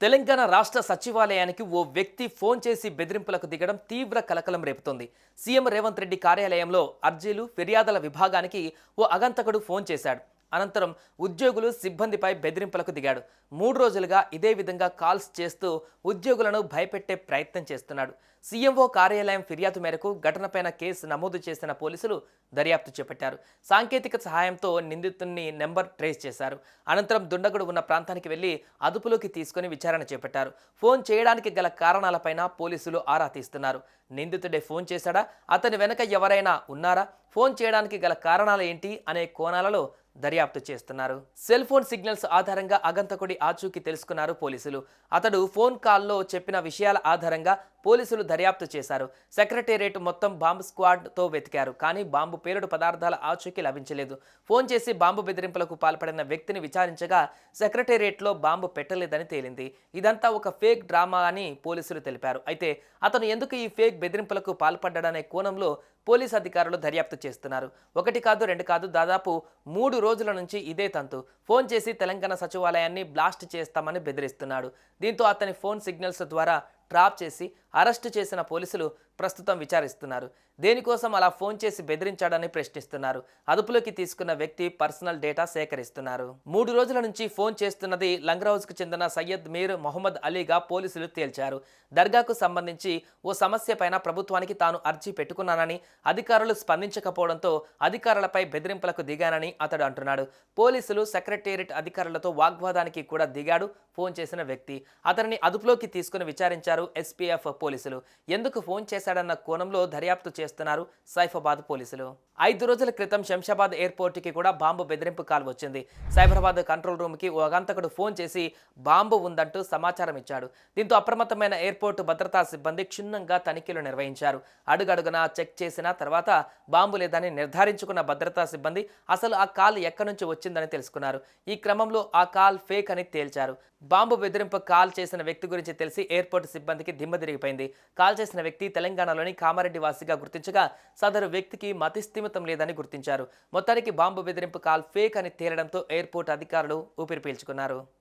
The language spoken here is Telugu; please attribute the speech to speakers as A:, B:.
A: తెలంగాణ రాష్ట్ర సచివాలయానికి ఓ వ్యక్తి ఫోన్ చేసి బెదిరింపులకు దిగడం తీవ్ర కలకలం రేపుతోంది. సీఎం రేవంత్ రెడ్డి కార్యాలయంలో అర్జీలు, ఫిర్యాదుల విభాగానికి ఓ అగంతకుడు ఫోన్ చేశాడు. అనంతరం ఉద్యోగులు, సిబ్బందిపై బెదిరింపులకు దిగాడు. 3 రోజులుగా ఇదే విధంగా కాల్స్ చేస్తూ ఉద్యోగులను భయపెట్టే ప్రయత్నం చేస్తున్నాడు. సీఎంఓ కార్యాలయం ఫిర్యాదు మేరకు ఘటనపైన కేసు నమోదు చేసిన పోలీసులు దర్యాప్తు చేపట్టారు. సాంకేతిక సహాయంతో నిందితుడిని నెంబర్ ట్రేస్ చేశారు. అనంతరం దుండగుడు ఉన్న ప్రాంతానికి వెళ్లి అదుపులోకి తీసుకుని విచారణ చేపట్టారు. ఫోన్ చేయడానికి గల కారణాలపైన పోలీసులు ఆరా తీస్తున్నారు. నిందితుడే ఫోన్ చేశాడా, అతని వెనక ఎవరైనా ఉన్నారా, ఫోన్ చేయడానికి గల కారణాలు ఏంటి అనే కోణాలలో దర్యాప్తు చేస్తున్నారు. సెల్ ఫోన్ సిగ్నల్స్ ఆధారంగా అగంతకుడి ఆచూకీ తెలుసుకున్నారు పోలీసులు. అతడు ఫోన్ కాల్లో చెప్పిన విషయాల ఆధారంగా పోలీసులు దర్యాప్తు చేశారు. సెక్రటేరియట్ మొత్తం బాంబు స్క్వాడ్తో వెతికారు, కానీ బాంబు పేలుడు పదార్థాల ఆచూకీ లభించలేదు. ఫోన్ చేసి బాంబు బెదిరింపులకు పాల్పడిన వ్యక్తిని విచారించగా సెక్రటేరియట్లో బాంబు పెట్టలేదని తేలింది. ఇదంతా ఒక ఫేక్ డ్రామా అని పోలీసులు తెలిపారు. అయితే అతను ఎందుకు ఈ ఫేక్ బెదిరింపులకు పాల్పడ్డాడనే కోణంలో పోలీసు అధికారులు దర్యాప్తు చేస్తున్నారు. 1 కాదు 2 కాదు, దాదాపు 3 రోజుల నుంచి ఇదే తంతు. ఫోన్ చేసి తెలంగాణ సచివాలయాన్ని బ్లాస్ట్ చేస్తామని బెదిరిస్తున్నాడు. దీంతో అతని ఫోన్ సిగ్నల్స్ ద్వారా ట్రాప్ చేసి అరెస్టు చేసిన పోలీసులు ప్రస్తుతం విచారిస్తున్నారు. దేనికోసం అలా ఫోన్ చేసి బెదిరించాడని ప్రశ్నిస్తున్నారు. అదుపులోకి తీసుకున్న వ్యక్తి పర్సనల్ డేటా సేకరిస్తున్నారు. 3 రోజుల నుంచి ఫోన్ చేస్తున్నది లంగ్రౌజ్కు చెందిన సయ్యద్ మీర్ మొహమ్మద్ అలీగా పోలీసులు తేల్చారు. దర్గాకు సంబంధించి ఓ సమస్య పైన ప్రభుత్వానికి తాను అర్జీ పెట్టుకున్నానని, అధికారులు స్పందించకపోవడంతో అధికారులపై బెదిరింపులకు దిగానని అతడు అంటున్నాడు. పోలీసులు సెక్రటేరియట్ అధికారులతో వాగ్వాదానికి కూడా దిగాడు ఫోన్ చేసిన వ్యక్తి. అతనిని అదుపులోకి తీసుకుని విచారించారు ఎస్పీఎఫ్ పోలీసులు. ఎందుకు ఫోన్ చేశాడన్న కోణంలో దర్యాప్తు చేస్తున్నారు సైఫాబాద్ పోలీసులు. 5 రోజుల క్రితం శంషాబాద్ ఎయిర్పోర్ట్కి కూడా బాంబు బెదిరింపు కాల్ వచ్చింది. సైబరాబాద్ కంట్రోల్ రూమ్కి ఓ అగంతకుడు ఫోన్ చేసి బాంబు ఉందంటూ సమాచారం ఇచ్చాడు. దీంతో అప్రమత్తమైన ఎయిర్పోర్ట్ భద్రతా సిబ్బంది క్షుణ్ణంగా తనిఖీలు నిర్వహించారు. అడుగడుగునా చెక్ చేసిన తర్వాత బాంబు లేదని నిర్ధారించుకున్న భద్రతా సిబ్బంది అసలు ఆ కాల్ ఎక్కడి నుంచి వచ్చిందని తెలుసుకున్నారు. ఈ క్రమంలో ఆ కాల్ ఫేక్ అని తేల్చారు. బాంబు బెదిరింపు కాల్ చేసిన వ్యక్తి గురించి తెలిసి ఎయిర్పోర్ట్ సిబ్బందికి దిమ్మ తిరిగిపోయింది. కాల్ చేసిన వ్యక్తి తెలంగాణలోని కామారెడ్డి వాసిగా గుర్తించగా సదరు వ్యక్తికి మతిస్థిమితం లేదని గుర్తించారు. మొత్తానికి బాంబు బెదిరింపు కాల్ ఫేక్ అని తేలడంతో ఎయిర్పోర్ట్ అధికారులు ఊపిరి పీల్చుకున్నారు.